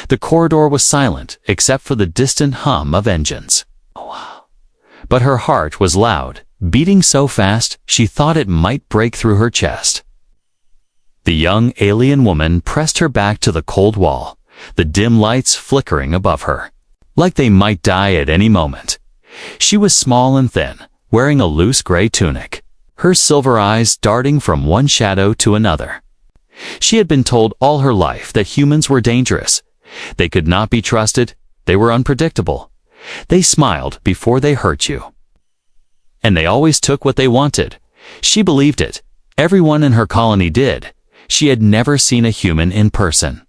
The corridor was silent except for the distant hum of engines. Oh, wow. But her heart was loud, beating so fast she thought it might break through her chest. The young alien woman pressed her back to the cold wall, the dim lights flickering above her, like they might die at any moment. She was small and thin, wearing a loose gray tunic, her silver eyes darting from one shadow to another. She had been told all her life that humans were dangerous. They could not be trusted. They were unpredictable. They smiled before they hurt you. And they always took what they wanted. She believed it. Everyone in her colony did. She had never seen a human in person.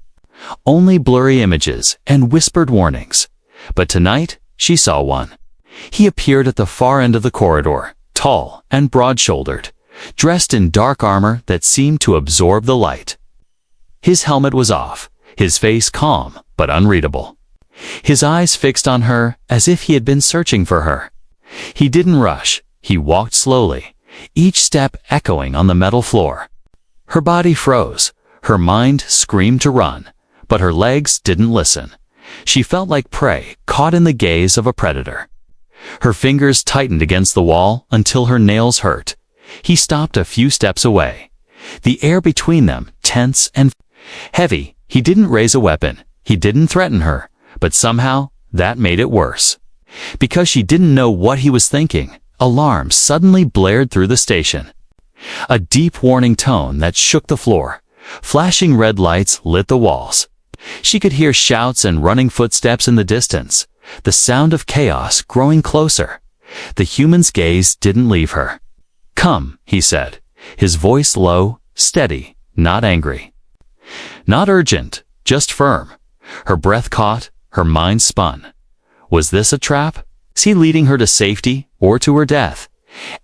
Only blurry images and whispered warnings. But tonight, she saw one. He appeared at the far end of the corridor, tall and broad-shouldered, dressed in dark armor that seemed to absorb the light. His helmet was off, his face calm but unreadable. His eyes fixed on her as if he had been searching for her. He didn't rush, he walked slowly, each step echoing on the metal floor. Her body froze, her mind screamed to run, but her legs didn't listen. She felt like prey caught in the gaze of a predator. Her fingers tightened against the wall until her nails hurt. He stopped a few steps away. The air between them tense and heavy. He didn't raise a weapon. He didn't threaten her. But somehow, that made it worse. Because she didn't know what he was thinking, alarms suddenly blared through the station. A deep warning tone that shook the floor. Flashing red lights lit the walls. She could hear shouts and running footsteps in the distance. The sound of chaos growing closer. The human's gaze didn't leave her. "Come," he said, his voice low, steady, not angry. Not urgent, just firm. Her breath caught, her mind spun. Was this a trap? Was he leading her to safety or to her death?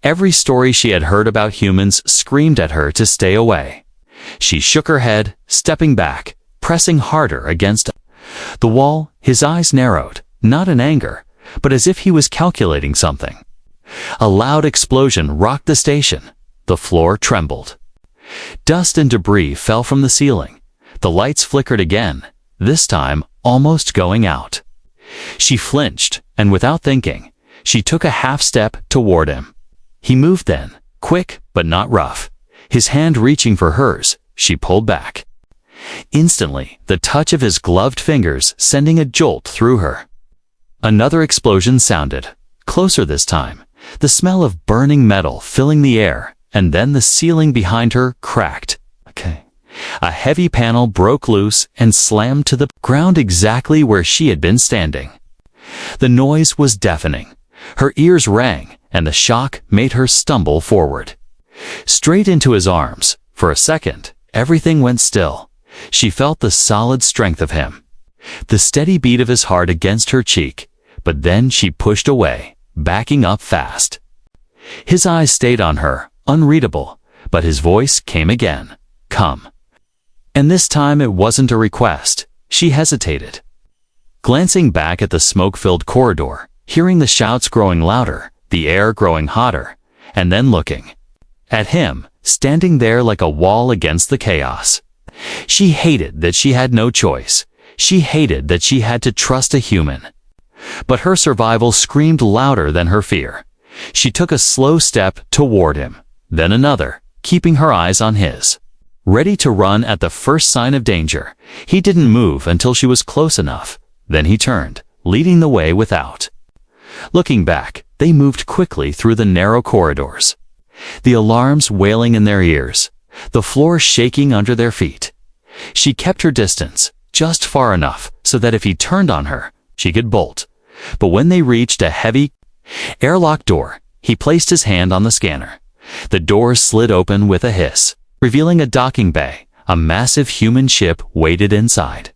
Every story she had heard about humans screamed at her to stay away. She shook her head, stepping back, pressing harder against the wall. His eyes narrowed, not in anger, but as if he was calculating something. A loud explosion rocked the station. The floor trembled. Dust and debris fell from the ceiling. The lights flickered again, this time almost going out. She flinched, and without thinking, she took a half step toward him. He moved then, quick but not rough. His hand reaching for hers, she pulled back. Instantly, the touch of his gloved fingers sending a jolt through her. Another explosion sounded, closer this time, the smell of burning metal filling the air, and then the ceiling behind her cracked. A heavy panel broke loose and slammed to the ground exactly where she had been standing. The noise was deafening. Her ears rang, and the shock made her stumble forward. Straight into his arms. For a second, everything went still. She felt the solid strength of him, the steady beat of his heart against her cheek, but then she pushed away, backing up fast. His eyes stayed on her, unreadable, but his voice came again. "Come." And this time it wasn't a request. She hesitated. Glancing back at the smoke-filled corridor, hearing the shouts growing louder, the air growing hotter, and then looking at him, standing there like a wall against the chaos. She hated that she had no choice. She hated that she had to trust a human. But her survival screamed louder than her fear. She took a slow step toward him, then another, keeping her eyes on his. Ready to run at the first sign of danger, he didn't move until she was close enough. Then he turned, leading the way without. Looking back, they moved quickly through the narrow corridors. The alarms wailing in their ears, the floor shaking under their feet. She kept her distance, just far enough so that if he turned on her, she could bolt. But when they reached a heavy airlock door, he placed his hand on the scanner. The door slid open with a hiss, revealing a docking bay. A massive human ship waited inside,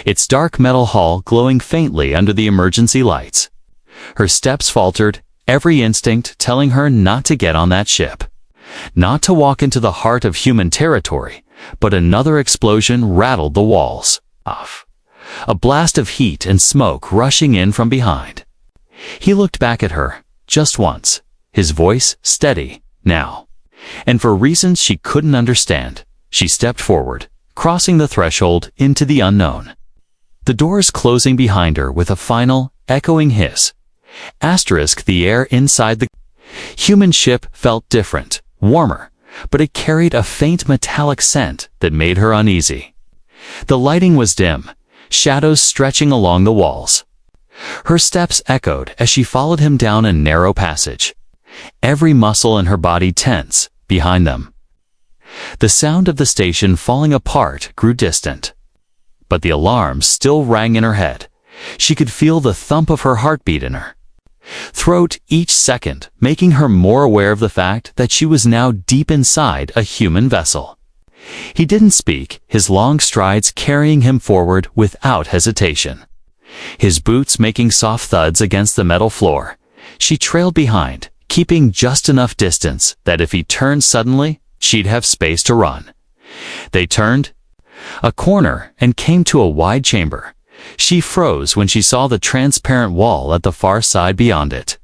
its dark metal hull glowing faintly under the emergency lights. Her steps faltered, every instinct telling her not to get on that ship, not to walk into the heart of human territory. But another explosion rattled the walls. Off. A blast of heat and smoke rushing in from behind. He looked back at her, just once, his voice steady, now. And for reasons she couldn't understand, she stepped forward, crossing the threshold into the unknown. the doors closing behind her with a final, echoing hiss. The air inside the human ship felt different, warmer, but it carried a faint metallic scent that made her uneasy. The lighting was dim, shadows stretching along the walls. Her steps echoed as she followed him down a narrow passage, every muscle in her body tense behind them. The sound of the station falling apart grew distant, but the alarm still rang in her head. She could feel the thump of her heartbeat in her throat each second, making her more aware of the fact that she was now deep inside a human vessel. He didn't speak, his long strides carrying him forward without hesitation. His boots making soft thuds against the metal floor. She trailed behind, keeping just enough distance that if he turned suddenly, she'd have space to run. They turned a corner and came to a wide chamber. She froze when she saw the transparent wall at the far side beyond it.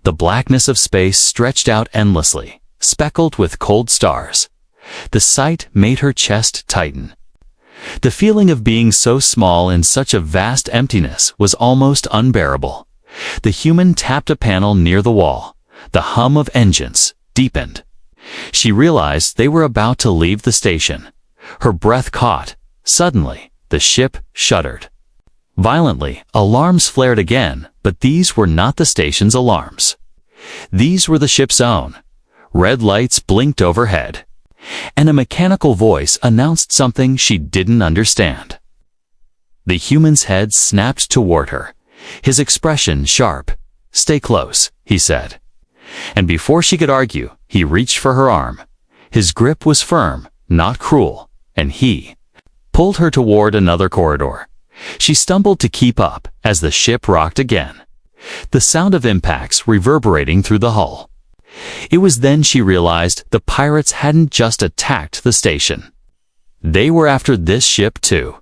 The blackness of space stretched out endlessly, speckled with cold stars. The sight made her chest tighten. The feeling of being so small in such a vast emptiness was almost unbearable. The human tapped a panel near the wall. The hum of engines deepened. She realized they were about to leave the station. Her breath caught. Suddenly, the ship shuddered. Violently, alarms flared again, but these were not the station's alarms. These were the ship's own. Red lights blinked overhead, and a mechanical voice announced something she didn't understand. The human's head snapped toward her, his expression sharp. "Stay close," he said. And before she could argue, he reached for her arm. His grip was firm, not cruel, and he pulled her toward another corridor. She stumbled to keep up as the ship rocked again, the sound of impacts reverberating through the hull. It was then she realized the pirates hadn't just attacked the station. They were after this ship too.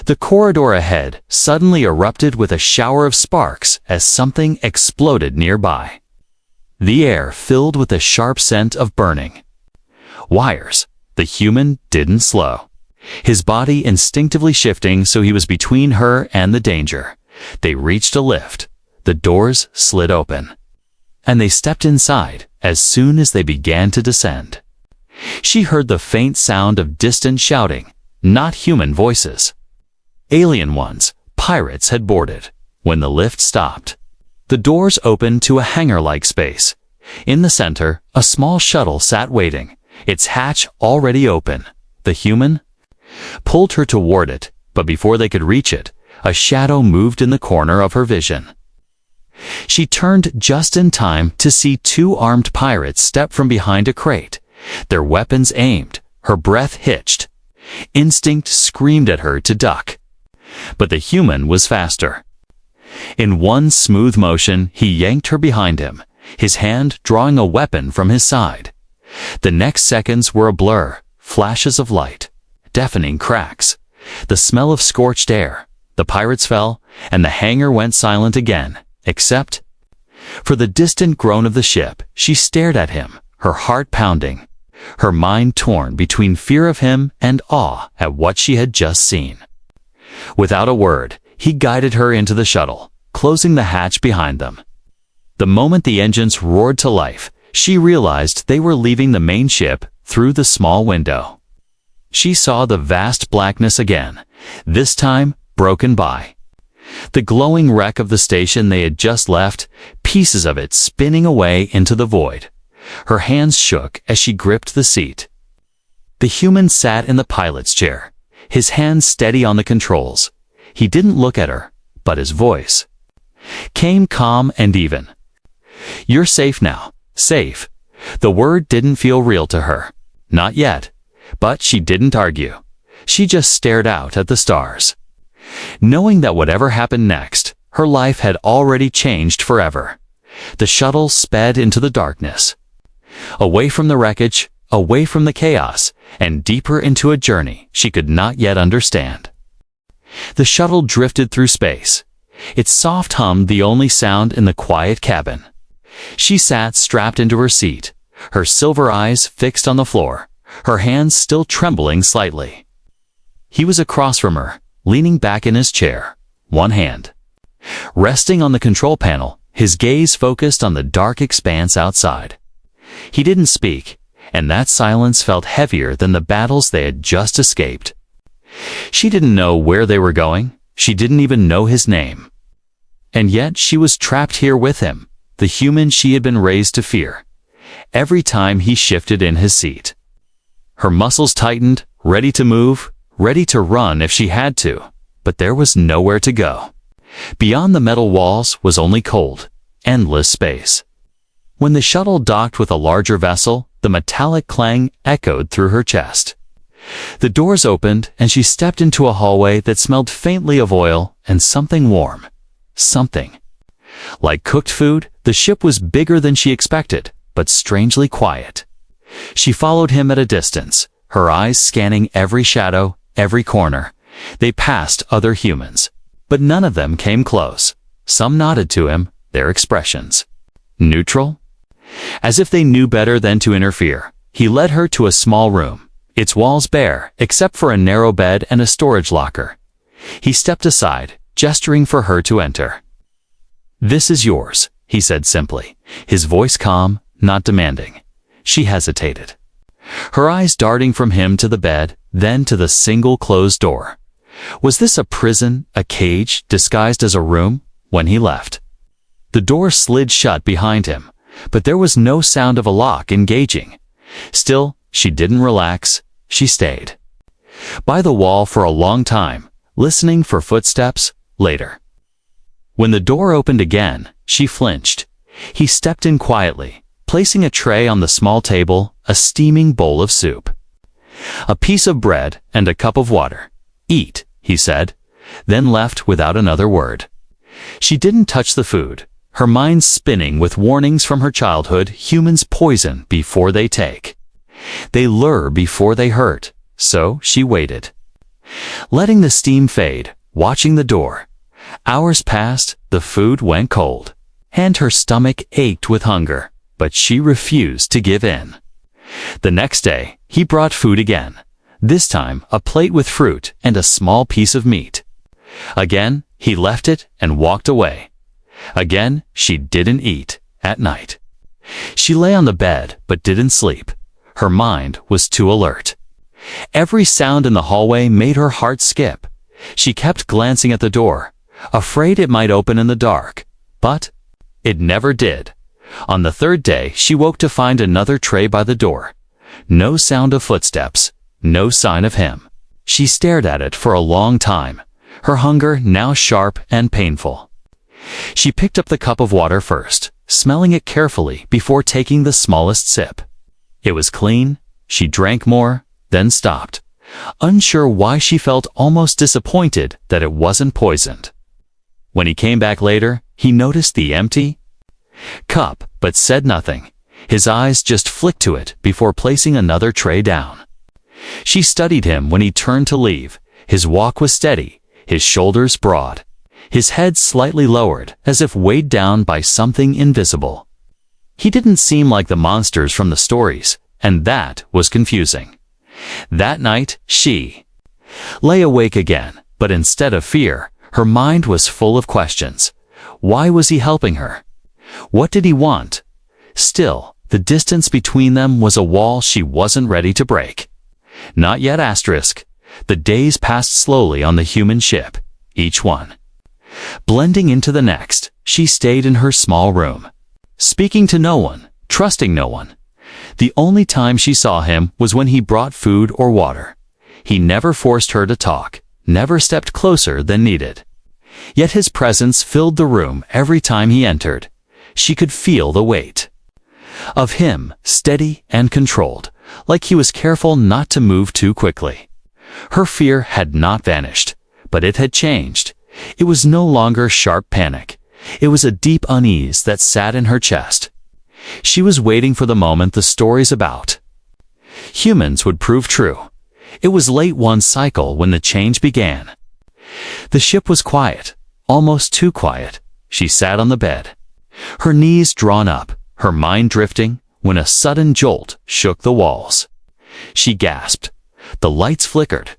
The corridor ahead suddenly erupted with a shower of sparks as something exploded nearby. The air filled with a sharp scent of burning wires. The human didn't slow, his body instinctively shifting so he was between her and the danger. They reached a lift. The doors slid open, and they stepped inside as soon as they began to descend. She heard the faint sound of distant shouting, not human voices. Alien ones. Pirates had boarded. When the lift stopped, the doors opened to a hangar-like space. In the center, a small shuttle sat waiting, its hatch already open. The human pulled her toward it, but before they could reach it, a shadow moved in the corner of her vision. She turned just in time to see two armed pirates step from behind a crate, their weapons aimed. Her breath hitched. Instinct screamed at her to duck, but the human was faster. In one smooth motion, he yanked her behind him, his hand drawing a weapon from his side. The next seconds were a blur, flashes of light, deafening cracks, the smell of scorched air. The pirates fell, and the hangar went silent again, except for the distant groan of the ship. She stared at him, her heart pounding, her mind torn between fear of him and awe at what she had just seen. Without a word, he guided her into the shuttle, closing the hatch behind them. The moment the engines roared to life, she realized they were leaving the main ship through the small window. She saw the vast blackness again, this time broken by the glowing wreck of the station they had just left, pieces of it spinning away into the void. Her hands shook as she gripped the seat. The human sat in the pilot's chair, his hands steady on the controls. He didn't look at her, but his voice came calm and even. "You're safe now." Safe. The word didn't feel real to her. Not yet. But she didn't argue. She just stared out at the stars, knowing that whatever happened next, her life had already changed forever. The shuttle sped into the darkness, away from the wreckage, away from the chaos, and deeper into a journey she could not yet understand. The shuttle drifted through space, its soft hum the only sound in the quiet cabin. She sat strapped into her seat, her silver eyes fixed on the floor, her hands still trembling slightly. He was across from her, leaning back in his chair, one hand resting on the control panel, his gaze focused on the dark expanse outside. He didn't speak, and that silence felt heavier than the battles they had just escaped. She didn't know where they were going. She didn't even know his name. And yet she was trapped here with him, the human she had been raised to fear. Every time he shifted in his seat, her muscles tightened, ready to move, ready to run if she had to, but there was nowhere to go. Beyond the metal walls was only cold, endless space. When the shuttle docked with a larger vessel, the metallic clang echoed through her chest. The doors opened, and she stepped into a hallway that smelled faintly of oil and something warm. Something. Like cooked food, the ship was bigger than she expected, but strangely quiet. She followed him at a distance, her eyes scanning every shadow, every corner. They passed other humans, but none of them came close. Some nodded to him, their expressions neutral, as if they knew better than to interfere. He led her to a small room, its walls bare, except for a narrow bed and a storage locker. He stepped aside, gesturing for her to enter. "This is yours," he said simply, his voice calm, not demanding. She hesitated, her eyes darting from him to the bed, then to the single closed door. Was this a prison, a cage, disguised as a room? When he left, the door slid shut behind him, but there was no sound of a lock engaging. Still, she didn't relax. She stayed by the wall for a long time, listening for footsteps. Later, when the door opened again, she flinched. He stepped in quietly, placing a tray on the small table, a steaming bowl of soup, a piece of bread, and a cup of water. "Eat," he said, then left without another word. She didn't touch the food, her mind spinning with warnings from her childhood. Humans poison before they take. They lure before they hurt. So she waited, letting the steam fade, watching the door. Hours passed, the food went cold, and her stomach ached with hunger, but she refused to give in. The next day, he brought food again, this time a plate with fruit and a small piece of meat. Again, he left it and walked away. Again, she didn't eat. At night, she lay on the bed but didn't sleep. Her mind was too alert. Every sound in the hallway made her heart skip. She kept glancing at the door, afraid it might open in the dark, but it never did. On the third day, she woke to find another tray by the door. No sound of footsteps, no sign of him. She stared at it for a long time, her hunger now sharp and painful. She picked up the cup of water first, smelling it carefully before taking the smallest sip. It was clean. She drank more, then stopped, unsure why. She felt almost disappointed that it wasn't poisoned. When he came back later, he noticed the empty cup, but said nothing. His eyes just flicked to it before placing another tray down. She studied him when he turned to leave. His walk was steady, his shoulders broad, his head slightly lowered, as if weighed down by something invisible. He didn't seem like the monsters from the stories, and that was confusing. That night, she lay awake again, but instead of fear, her mind was full of questions. Why was he helping her? What did he want? Still, the distance between them was a wall she wasn't ready to break. Not yet. The days passed slowly on the human ship, each one blending into the next. She stayed in her small room, speaking to no one, trusting no one. The only time she saw him was when he brought food or water. He never forced her to talk, never stepped closer than needed. Yet his presence filled the room every time he entered. She could feel the weight of him, steady and controlled, like he was careful not to move too quickly. Her fear had not vanished, but it had changed. It was no longer sharp panic. It was a deep unease that sat in her chest. She was waiting for the moment the stories about humans would prove true. It was late one cycle when the change began. The ship was quiet, almost too quiet. She sat on the bed, her knees drawn up, her mind drifting, when a sudden jolt shook the walls. She gasped. The lights flickered.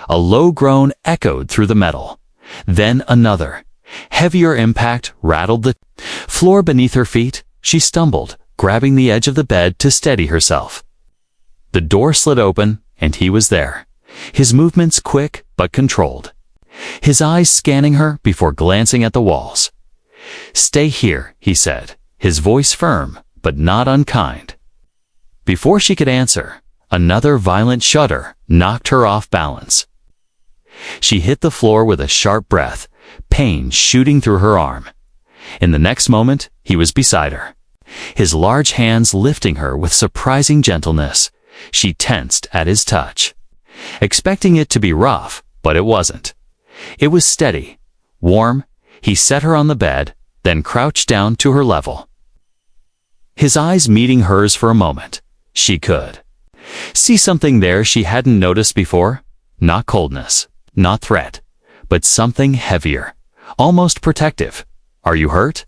A low groan echoed through the metal. Then another. Heavier impact rattled the floor beneath her feet. She stumbled, grabbing the edge of the bed to steady herself. The door slid open, and he was there. His movements quick but controlled. His eyes scanning her before glancing at the walls. "Stay here," he said, his voice firm but not unkind. Before she could answer, another violent shudder knocked her off balance. She hit the floor with a sharp breath, pain shooting through her arm. In the next moment, he was beside her, his large hands lifting her with surprising gentleness. She tensed at his touch, expecting it to be rough, but it wasn't. It was steady, warm. He set her on the bed, then crouched down to her level. His eyes meeting hers for a moment. She could see something there she hadn't noticed before. Not coldness, not threat, but something heavier, almost protective. "Are you hurt?"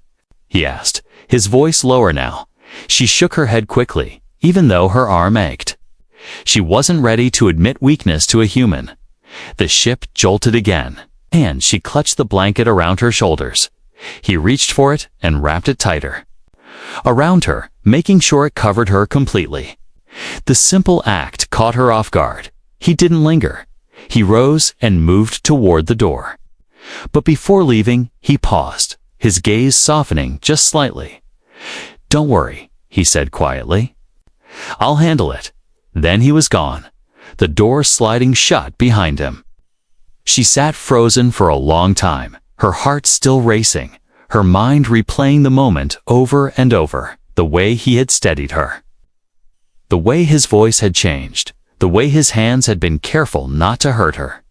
he asked, his voice lower now. She shook her head quickly, even though her arm ached. She wasn't ready to admit weakness to a human. The ship jolted again, and she clutched the blanket around her shoulders. He reached for it and wrapped it tighter around her, making sure it covered her completely. The simple act caught her off guard. He didn't linger. He rose and moved toward the door. But before leaving, he paused, his gaze softening just slightly. "Don't worry," he said quietly. "I'll handle it." Then he was gone, the door sliding shut behind him. She sat frozen for a long time, her heart still racing, her mind replaying the moment over and over, the way he had steadied her. The way his voice had changed, the way his hands had been careful not to hurt her.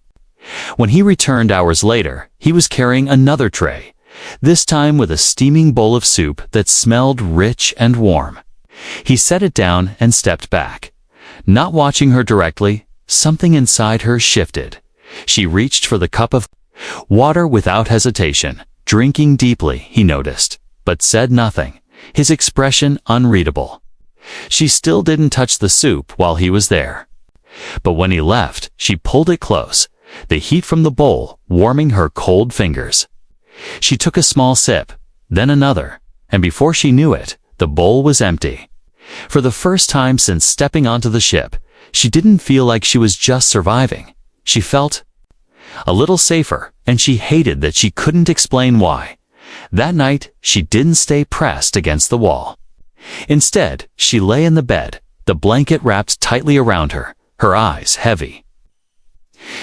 When he returned hours later, he was carrying another tray, this time with a steaming bowl of soup that smelled rich and warm. He set it down and stepped back. Not watching her directly, something inside her shifted. She reached for the cup of water without hesitation, drinking deeply, he noticed, but said nothing, his expression unreadable. She still didn't touch the soup while he was there. But when he left, she pulled it close, the heat from the bowl warming her cold fingers. She took a small sip, then another, and before she knew it, the bowl was empty. For the first time since stepping onto the ship, she didn't feel like she was just surviving. She felt a little safer, and she hated that she couldn't explain why. That night, she didn't stay pressed against the wall. Instead, she lay in the bed, the blanket wrapped tightly around her, her eyes heavy.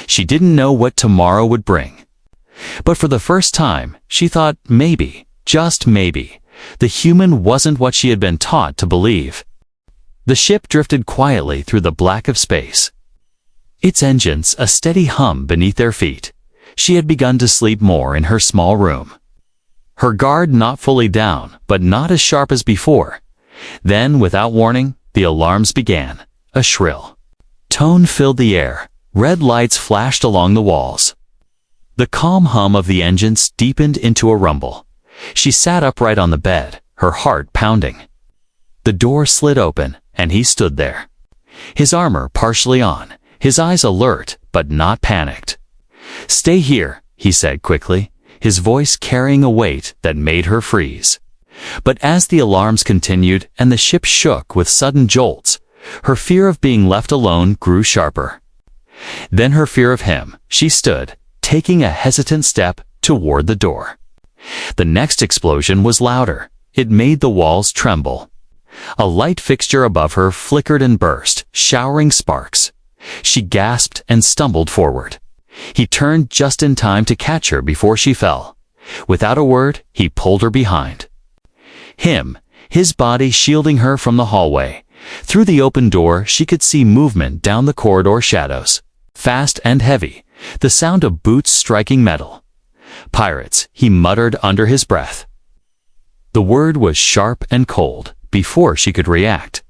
She didn't know what tomorrow would bring. But for the first time, she thought maybe, just maybe, the human wasn't what she had been taught to believe. The ship drifted quietly through the black of space, its engines a steady hum beneath their feet. She had begun to sleep more in her small room. Her guard not fully down, but not as sharp as before. Then, without warning, the alarms began. A shrill tone filled the air. Red lights flashed along the walls. The calm hum of the engines deepened into a rumble. She sat upright on the bed, her heart pounding. The door slid open, and he stood there, his armor partially on, his eyes alert but not panicked. "Stay here," he said quickly, his voice carrying a weight that made her freeze. But as the alarms continued and the ship shook with sudden jolts, her fear of being left alone grew sharper. Then her fear of him. She stood, taking a hesitant step toward the door. The next explosion was louder. It made the walls tremble. A light fixture above her flickered and burst, showering sparks. She gasped and stumbled forward. He turned just in time to catch her before she fell. Without a word, he pulled her behind him, his body shielding her from the hallway. Through the open door, she could see movement down the corridor, shadows, fast and heavy, the sound of boots striking metal. "Pirates," he muttered under his breath. The word was sharp and cold. Before she could react,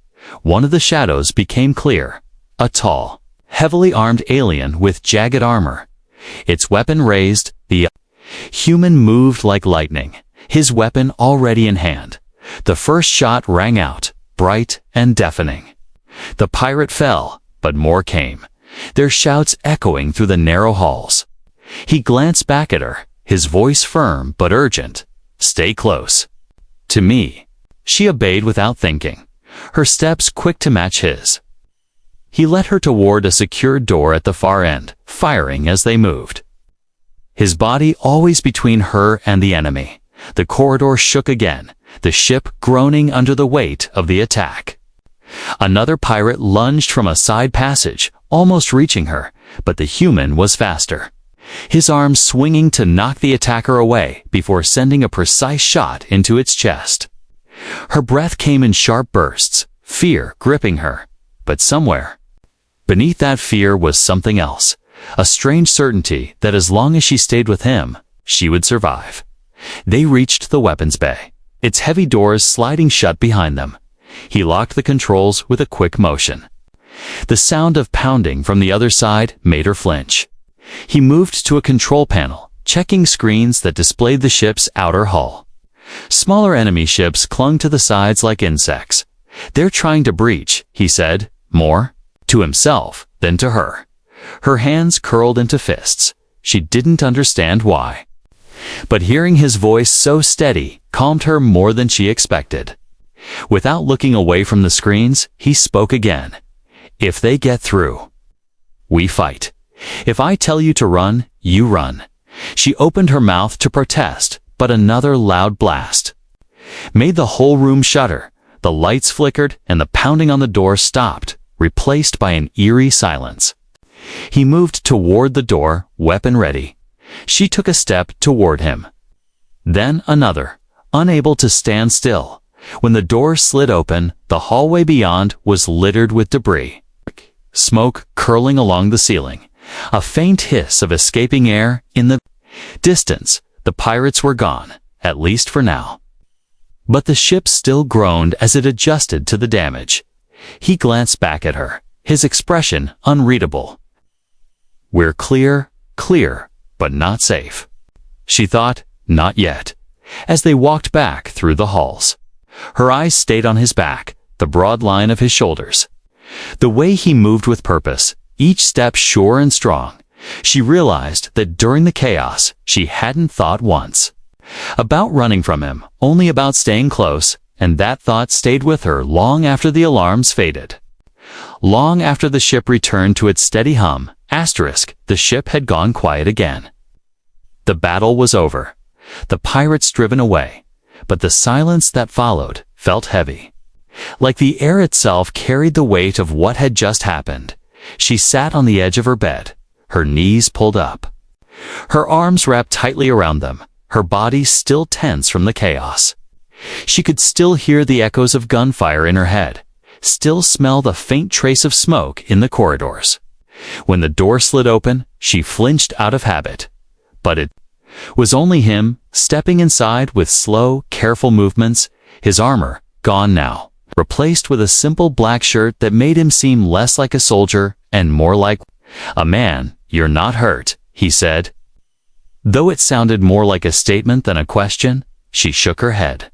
one of the shadows became clear. A tall, heavily armed alien with jagged armor. Its weapon raised, the human moved like lightning, his weapon already in hand. The first shot rang out, bright and deafening. The pirate fell, but more came. their shouts echoing through the narrow halls. He glanced back at her, his voice firm but urgent. "Stay close." "To me." She obeyed without thinking, her steps quick to match his. He led her toward a secured door at the far end, firing as they moved. His body always between her and the enemy. The corridor shook again, the ship groaning under the weight of the attack. Another pirate lunged from a side passage, almost reaching her, but the human was faster, his arms swinging to knock the attacker away before sending a precise shot into its chest. Her breath came in sharp bursts, fear gripping her, but somewhere beneath that fear was something else, a strange certainty that as long as she stayed with him, she would survive. They reached the weapons bay, its heavy doors sliding shut behind them. He locked the controls with a quick motion. The sound of pounding from the other side made her flinch. He moved to a control panel, checking screens that displayed the ship's outer hull. Smaller enemy ships clung to the sides like insects. "They're trying to breach," he said, more to himself than to her. Her hands curled into fists. She didn't understand why. But hearing his voice so steady calmed her more than she expected. Without looking away from the screens, he spoke again. "If they get through, we fight. If I tell you to run, you run." She opened her mouth to protest, but another loud blast made the whole room shudder. The lights flickered and the pounding on the door stopped, replaced by an eerie silence. He moved toward the door, weapon ready. She took a step toward him. Then another, unable to stand still. When the door slid open, the hallway beyond was littered with debris. Smoke curling along the ceiling. A faint hiss of escaping air in the distance. The pirates were gone, at least for now. But the ship still groaned as it adjusted to the damage. He glanced back at her, his expression unreadable. "We're clear, but not safe." She thought, not yet, as they walked back through the halls. Her eyes stayed on his back, the broad line of his shoulders. The way he moved with purpose, each step sure and strong. She realized that during the chaos, she hadn't thought once about running from him, only about staying close, and that thought stayed with her long after the alarms faded. Long after the ship returned to its steady hum, the ship had gone quiet again. The battle was over, the pirates driven away, but the silence that followed felt heavy. Like the air itself carried the weight of what had just happened. She sat on the edge of her bed, her knees pulled up, her arms wrapped tightly around them, her body still tense from the chaos. She could still hear the echoes of gunfire in her head, still smell the faint trace of smoke in the corridors. When the door slid open, she flinched out of habit. But it was only him, stepping inside with slow, careful movements, his armor gone now, replaced with a simple black shirt that made him seem less like a soldier and more like a man. "You're not hurt," he said. Though it sounded more like a statement than a question, she shook her head,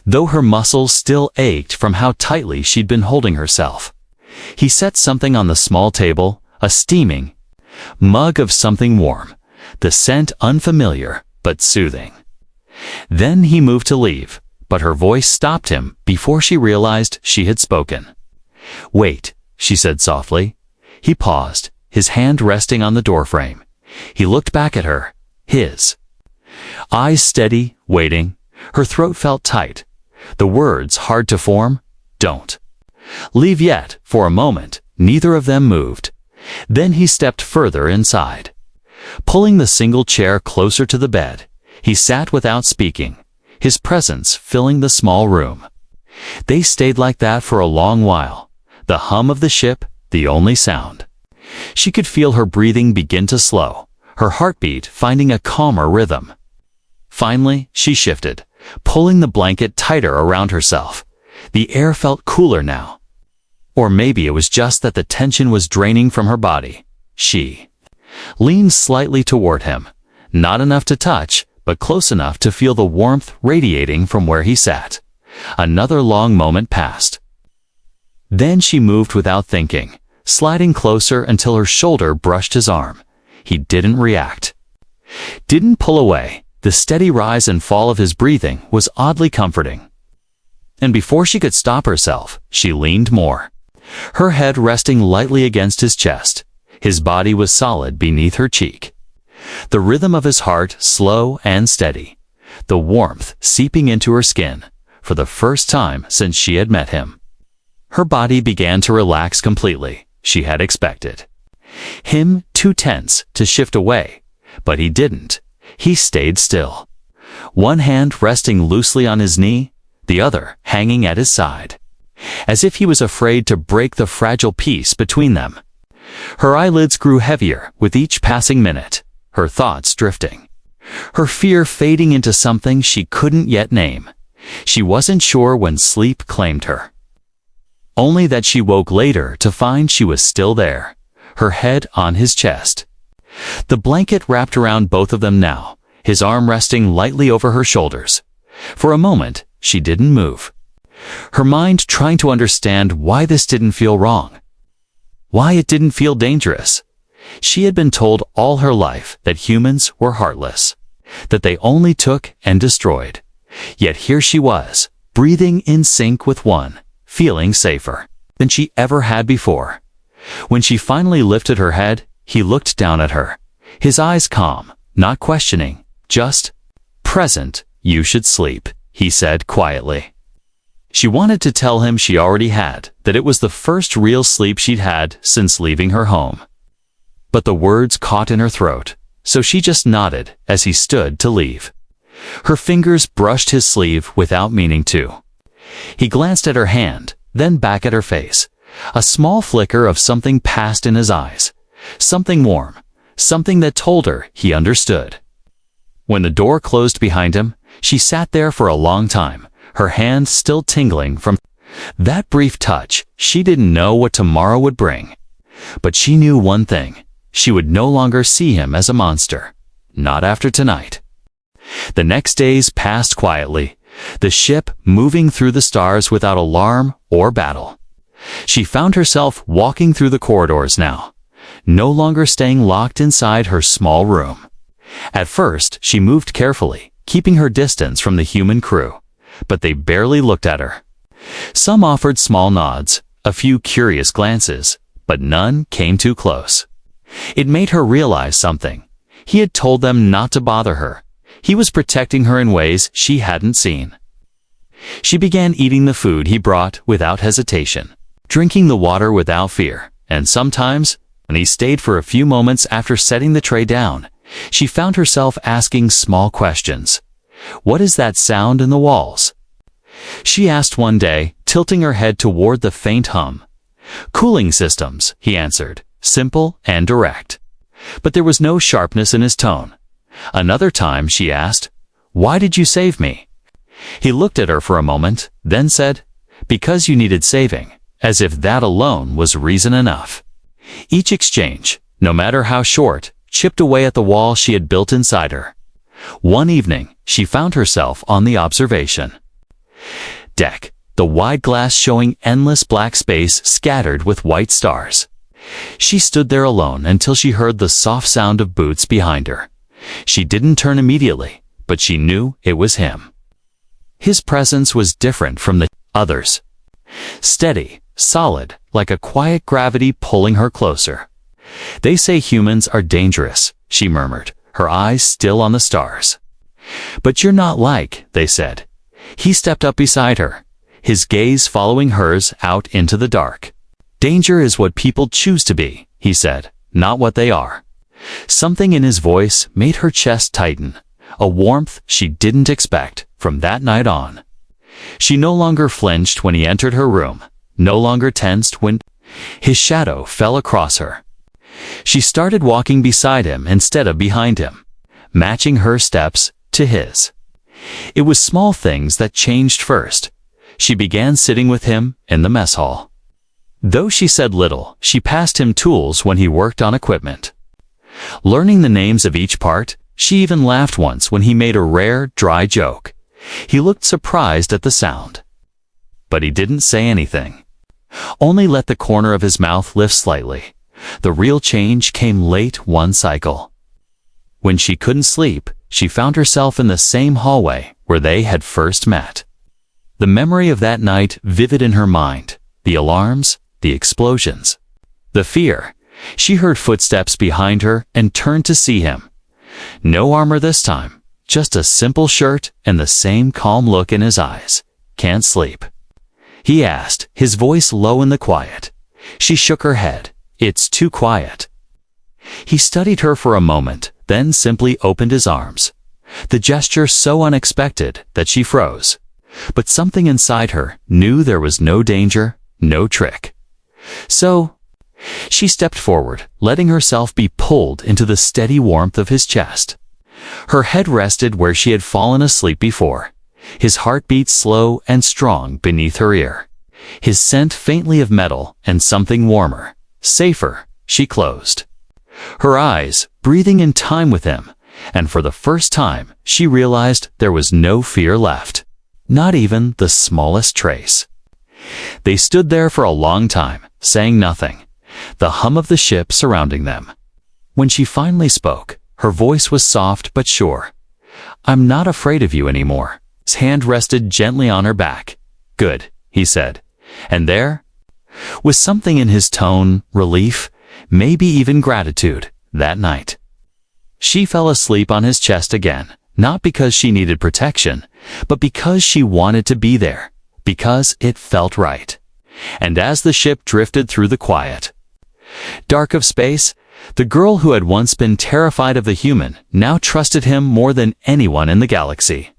though her muscles still ached from how tightly she'd been holding herself. He set something on the small table, a steaming mug of something warm, the scent unfamiliar but soothing. Then he moved to leave, but her voice stopped him before she realized she had spoken. "Wait," she said softly. He paused, his hand resting on the doorframe. He looked back at her, his eyes steady, waiting. Her throat felt tight, the words hard to form. "Don't leave yet." For a moment, neither of them moved. Then he stepped further inside. Pulling the single chair closer to the bed, he sat without speaking, his presence filling the small room. They stayed like that for a long while, the hum of the ship the only sound. She could feel her breathing begin to slow, her heartbeat finding a calmer rhythm. Finally, she shifted, pulling the blanket tighter around herself. The air felt cooler now. Or maybe it was just that the tension was draining from her body. She leaned slightly toward him, not enough to touch, but close enough to feel the warmth radiating from where he sat. Another long moment passed. Then she moved without thinking, sliding closer until her shoulder brushed his arm. He didn't react. Didn't pull away. The steady rise and fall of his breathing was oddly comforting. And before she could stop herself, she leaned more, her head resting lightly against his chest. His body was solid beneath her cheek. The rhythm of his heart slow and steady, the warmth seeping into her skin for the first time since she had met him. Her body began to relax completely, she had expected. Him too tense to shift away, but he didn't. He stayed still, one hand resting loosely on his knee, the other hanging at his side, as if he was afraid to break the fragile peace between them. Her eyelids grew heavier with each passing minute, her thoughts drifting, her fear fading into something she couldn't yet name. She wasn't sure when sleep claimed her. Only that she woke later to find she was still there, her head on his chest. The blanket wrapped around both of them now, his arm resting lightly over her shoulders. For a moment, she didn't move, her mind trying to understand why this didn't feel wrong, why it didn't feel dangerous. She had been told all her life that humans were heartless, that they only took and destroyed. Yet here she was, breathing in sync with one, feeling safer than she ever had before. When she finally lifted her head, he looked down at her, his eyes calm, not questioning, just present. "You should sleep," he said quietly. She wanted to tell him she already had, that it was the first real sleep she'd had since leaving her home. But the words caught in her throat, so she just nodded as he stood to leave. Her fingers brushed his sleeve without meaning to. He glanced at her hand, then back at her face. A small flicker of something passed in his eyes, something warm, something that told her he understood. When the door closed behind him, she sat there for a long time, her hand still tingling from that brief touch. She didn't know what tomorrow would bring, but she knew one thing: she would no longer see him as a monster. Not after tonight. The next days passed quietly, the ship moving through the stars without alarm or battle. She found herself walking through the corridors now, no longer staying locked inside her small room. At first, she moved carefully, keeping her distance from the human crew, but they barely looked at her. Some offered small nods, a few curious glances, but none came too close. It made her realize something. He had told them not to bother her. He was protecting her in ways she hadn't seen. She began eating the food he brought without hesitation, drinking the water without fear, and sometimes, when he stayed for a few moments after setting the tray down, she found herself asking small questions. "What is that sound in the walls?" she asked one day, tilting her head toward the faint hum. "Cooling systems," he answered, simple and direct. But there was no sharpness in his tone. Another time she asked, "Why did you save me?" He looked at her for a moment, then said, "Because you needed saving," as if that alone was reason enough. Each exchange, no matter how short, chipped away at the wall she had built inside her. One evening, she found herself on the observation deck, the wide glass showing endless black space scattered with white stars. She stood there alone until she heard the soft sound of boots behind her. She didn't turn immediately, but she knew it was him. His presence was different from the others. Steady, solid, like a quiet gravity pulling her closer. "They say humans are dangerous," she murmured, her eyes still on the stars. "But you're not like they said." He stepped up beside her, his gaze following hers out into the dark. "Danger is what people choose to be," he said, "not what they are." Something in his voice made her chest tighten, a warmth she didn't expect. From that night on, she no longer flinched when he entered her room, no longer tensed when his shadow fell across her. She started walking beside him instead of behind him, matching her steps to his. It was small things that changed first. She began sitting with him in the mess hall. Though she said little, she passed him tools when he worked on equipment. Learning the names of each part, she even laughed once when he made a rare, dry joke. He looked surprised at the sound, but he didn't say anything. Only let the corner of his mouth lift slightly. The real change came late one cycle. When she couldn't sleep, she found herself in the same hallway where they had first met. The memory of that night vivid in her mind, the alarms, the explosions, the fear. She heard footsteps behind her and turned to see him. No armor this time, just a simple shirt and the same calm look in his eyes. "Can't sleep?" he asked, his voice low in the quiet. She shook her head. "It's too quiet." He studied her for a moment, then simply opened his arms. The gesture so unexpected that she froze. But something inside her knew there was no danger, no trick. So, she stepped forward, letting herself be pulled into the steady warmth of his chest. Her head rested where she had fallen asleep before. His heart beat slow and strong beneath her ear. His scent faintly of metal and something warmer, safer. She closed her eyes, breathing in time with him, and for the first time she realized there was no fear left. Not even the smallest trace. They stood there for a long time, saying nothing, the hum of the ship surrounding them. When she finally spoke, her voice was soft but sure. "I'm not afraid of you anymore." His hand rested gently on her back. "Good," he said. And there was something in his tone, relief, maybe even gratitude, that night. She fell asleep on his chest again, not because she needed protection, but because she wanted to be there, because it felt right. And as the ship drifted through the quiet, dark of space, the girl who had once been terrified of the human now trusted him more than anyone in the galaxy.